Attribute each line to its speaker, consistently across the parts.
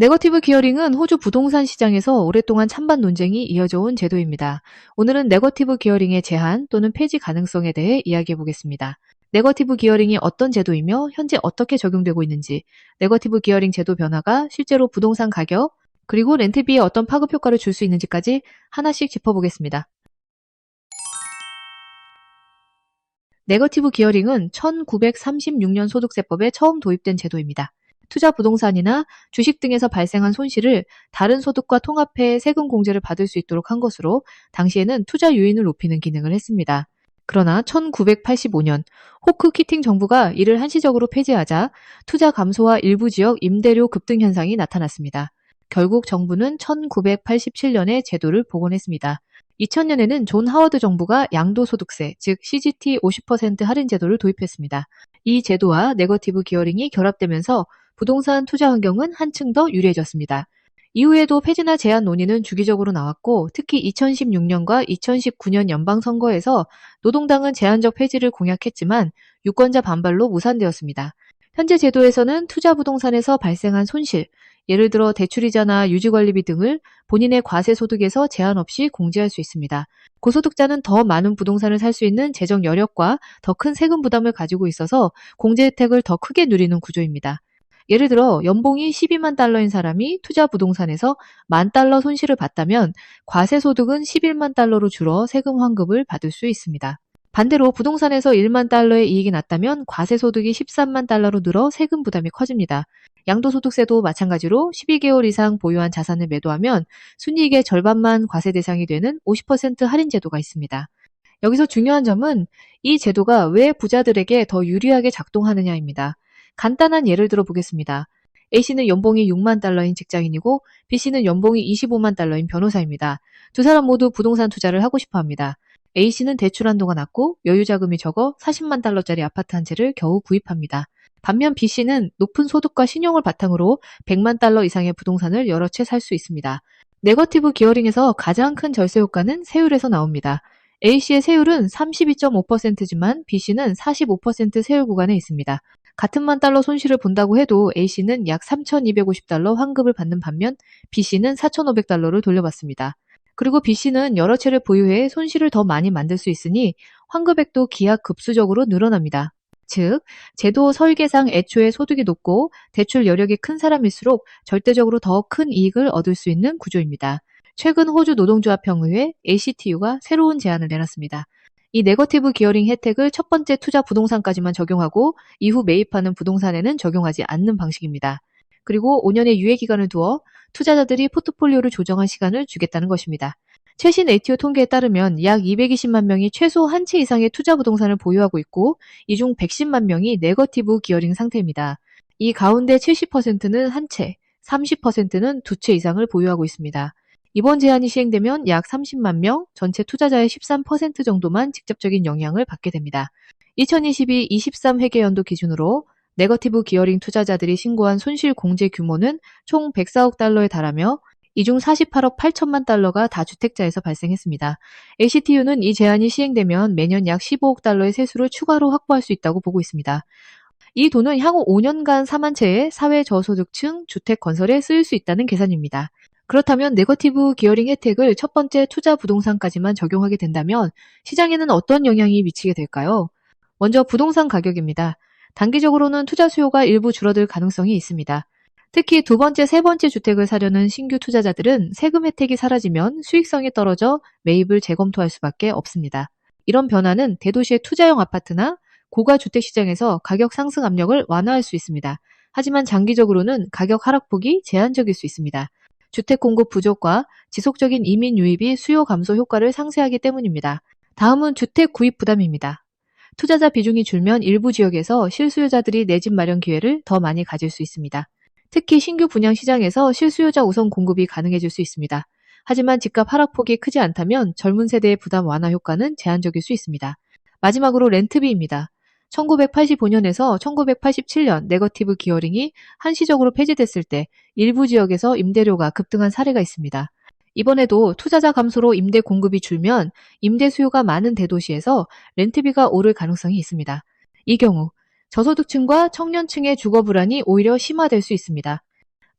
Speaker 1: 네거티브 기어링은 호주 부동산 시장에서 오랫동안 찬반 논쟁이 이어져 온 제도입니다. 오늘은 네거티브 기어링의 제한 또는 폐지 가능성에 대해 이야기해 보겠습니다. 네거티브 기어링이 어떤 제도이며 현재 어떻게 적용되고 있는지, 네거티브 기어링 제도 변화가 실제로 부동산 가격, 그리고 렌트비에 어떤 파급 효과를 줄 수 있는지까지 하나씩 짚어보겠습니다. 네거티브 기어링은 1936년 소득세법에 처음 도입된 제도입니다. 투자 부동산이나 주식 등에서 발생한 손실을 다른 소득과 통합해 세금 공제를 받을 수 있도록 한 것으로 당시에는 투자 유인을 높이는 기능을 했습니다. 그러나 1985년 호크 키팅 정부가 이를 한시적으로 폐지하자 투자 감소와 일부 지역 임대료 급등 현상이 나타났습니다. 결국 정부는 1987년에 제도를 복원했습니다. 2000년에는 존 하워드 정부가 양도소득세, 즉 CGT 50% 할인 제도를 도입했습니다. 이 제도와 네거티브 기어링이 결합되면서 부동산 투자 환경은 한층 더 유리해졌습니다. 이후에도 폐지나 제한 논의는 주기적으로 나왔고, 특히 2016년과 2019년 연방선거에서 노동당은 제한적 폐지를 공약했지만 유권자 반발로 무산되었습니다. 현재 제도에서는 투자 부동산에서 발생한 손실, 예를 들어 대출이자나 유지관리비 등을 본인의 과세 소득에서 제한 없이 공제할 수 있습니다. 고소득자는 더 많은 부동산을 살 수 있는 재정 여력과 더 큰 세금 부담을 가지고 있어서 공제 혜택을 더 크게 누리는 구조입니다. 예를 들어 연봉이 12만 달러인 사람이 투자 부동산에서 10,000달러 손실을 봤다면 과세 소득은 11만 달러로 줄어 세금 환급을 받을 수 있습니다. 반대로 부동산에서 1만 달러의 이익이 났다면 과세 소득이 13만 달러로 늘어 세금 부담이 커집니다. 양도소득세도 마찬가지로 12개월 이상 보유한 자산을 매도하면 순이익의 절반만 과세 대상이 되는 50% 할인 제도가 있습니다. 여기서 중요한 점은 이 제도가 왜 부자들에게 더 유리하게 작동하느냐입니다. 간단한 예를 들어 보겠습니다. A씨는 연봉이 6만 달러인 직장인이고 B씨는 연봉이 25만 달러인 변호사입니다. 두 사람 모두 부동산 투자를 하고 싶어 합니다. A씨는 대출 한도가 낮고 여유 자금이 적어 40만 달러짜리 아파트 한 채를 겨우 구입합니다. 반면 B씨는 높은 소득과 신용을 바탕으로 100만 달러 이상의 부동산을 여러 채 살 수 있습니다. 네거티브 기어링에서 가장 큰 절세 효과는 세율에서 나옵니다. A씨의 세율은 32.5%지만 B씨는 45% 세율 구간에 있습니다. 같은 만 달러 손실을 본다고 해도 A씨는 약 3,250달러 환급을 받는 반면 B씨는 4,500달러를 돌려받습니다. 그리고 B씨는 여러 채를 보유해 손실을 더 많이 만들 수 있으니 환급액도 기하급수적으로 늘어납니다. 즉, 제도 설계상 애초에 소득이 높고 대출 여력이 큰 사람일수록 절대적으로 더 큰 이익을 얻을 수 있는 구조입니다. 최근 호주 노동조합형의회 ACTU가 새로운 제안을 내놨습니다. 이 네거티브 기어링 혜택을 첫 번째 투자 부동산까지만 적용하고 이후 매입하는 부동산에는 적용하지 않는 방식입니다. 그리고 5년의 유예 기간을 두어 투자자들이 포트폴리오를 조정할 시간을 주겠다는 것입니다. 최신 ATO 통계에 따르면 약 220만 명이 최소 한 채 이상의 투자 부동산을 보유하고 있고 이 중 110만 명이 네거티브 기어링 상태입니다. 이 가운데 70%는 한 채, 30%는 두 채 이상을 보유하고 있습니다. 이번 제한이 시행되면 약 30만 명, 전체 투자자의 13% 정도만 직접적인 영향을 받게 됩니다. 2022-23 회계연도 기준으로 네거티브 기어링 투자자들이 신고한 손실 공제 규모는 총 104억 달러에 달하며 이 중 48억 8천만 달러가 다주택자에서 발생했습니다. ACTU는 이 제한이 시행되면 매년 약 15억 달러의 세수를 추가로 확보할 수 있다고 보고 있습니다. 이 돈은 향후 5년간 4만 채의 사회 저소득층 주택 건설에 쓰일 수 있다는 계산입니다. 그렇다면 네거티브 기어링 혜택을 첫 번째 투자 부동산까지만 적용하게 된다면 시장에는 어떤 영향이 미치게 될까요? 먼저 부동산 가격입니다. 단기적으로는 투자 수요가 일부 줄어들 가능성이 있습니다. 특히 두 번째, 세 번째 주택을 사려는 신규 투자자들은 세금 혜택이 사라지면 수익성이 떨어져 매입을 재검토할 수밖에 없습니다. 이런 변화는 대도시의 투자용 아파트나 고가 주택 시장에서 가격 상승 압력을 완화할 수 있습니다. 하지만 장기적으로는 가격 하락폭이 제한적일 수 있습니다. 주택 공급 부족과 지속적인 이민 유입이 수요 감소 효과를 상쇄하기 때문입니다. 다음은 주택 구입 부담입니다. 투자자 비중이 줄면 일부 지역에서 실수요자들이 내 집 마련 기회를 더 많이 가질 수 있습니다. 특히 신규 분양 시장에서 실수요자 우선 공급이 가능해질 수 있습니다. 하지만 집값 하락폭이 크지 않다면 젊은 세대의 부담 완화 효과는 제한적일 수 있습니다. 마지막으로 렌트비입니다. 1985년에서 1987년 네거티브 기어링이 한시적으로 폐지됐을 때 일부 지역에서 임대료가 급등한 사례가 있습니다. 이번에도 투자자 감소로 임대 공급이 줄면 임대 수요가 많은 대도시에서 렌트비가 오를 가능성이 있습니다. 이 경우 저소득층과 청년층의 주거 불안이 오히려 심화될 수 있습니다.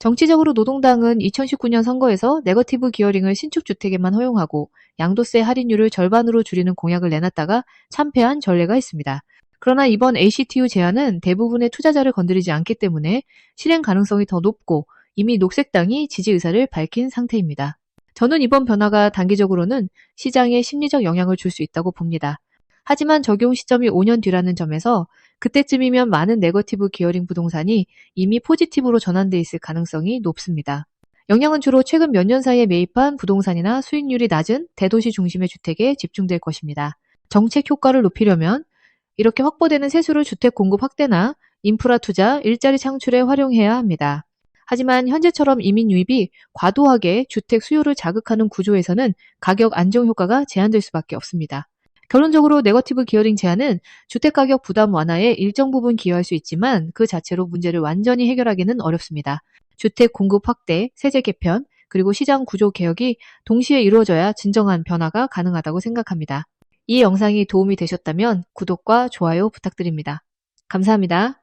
Speaker 1: 정치적으로 노동당은 2019년 선거에서 네거티브 기어링을 신축주택에만 허용하고 양도세 할인율을 절반으로 줄이는 공약을 내놨다가 참패한 전례가 있습니다. 그러나 이번 ACTU 제안은 대부분의 투자자를 건드리지 않기 때문에 실행 가능성이 더 높고 이미 녹색당이 지지 의사를 밝힌 상태입니다. 저는 이번 변화가 단기적으로는 시장에 심리적 영향을 줄 수 있다고 봅니다. 하지만 적용 시점이 5년 뒤라는 점에서 그때쯤이면 많은 네거티브 기어링 부동산이 이미 포지티브로 전환돼 있을 가능성이 높습니다. 영향은 주로 최근 몇 년 사이에 매입한 부동산이나 수익률이 낮은 대도시 중심의 주택에 집중될 것입니다. 정책 효과를 높이려면 이렇게 확보되는 세수를 주택 공급 확대나 인프라 투자, 일자리 창출에 활용해야 합니다. 하지만 현재처럼 이민 유입이 과도하게 주택 수요를 자극하는 구조에서는 가격 안정 효과가 제한될 수밖에 없습니다. 결론적으로 네거티브 기어링 제한은 주택가격 부담 완화에 일정 부분 기여할 수 있지만 그 자체로 문제를 완전히 해결하기는 어렵습니다. 주택 공급 확대, 세제 개편, 그리고 시장 구조 개혁이 동시에 이루어져야 진정한 변화가 가능하다고 생각합니다. 이 영상이 도움이 되셨다면 구독과 좋아요 부탁드립니다. 감사합니다.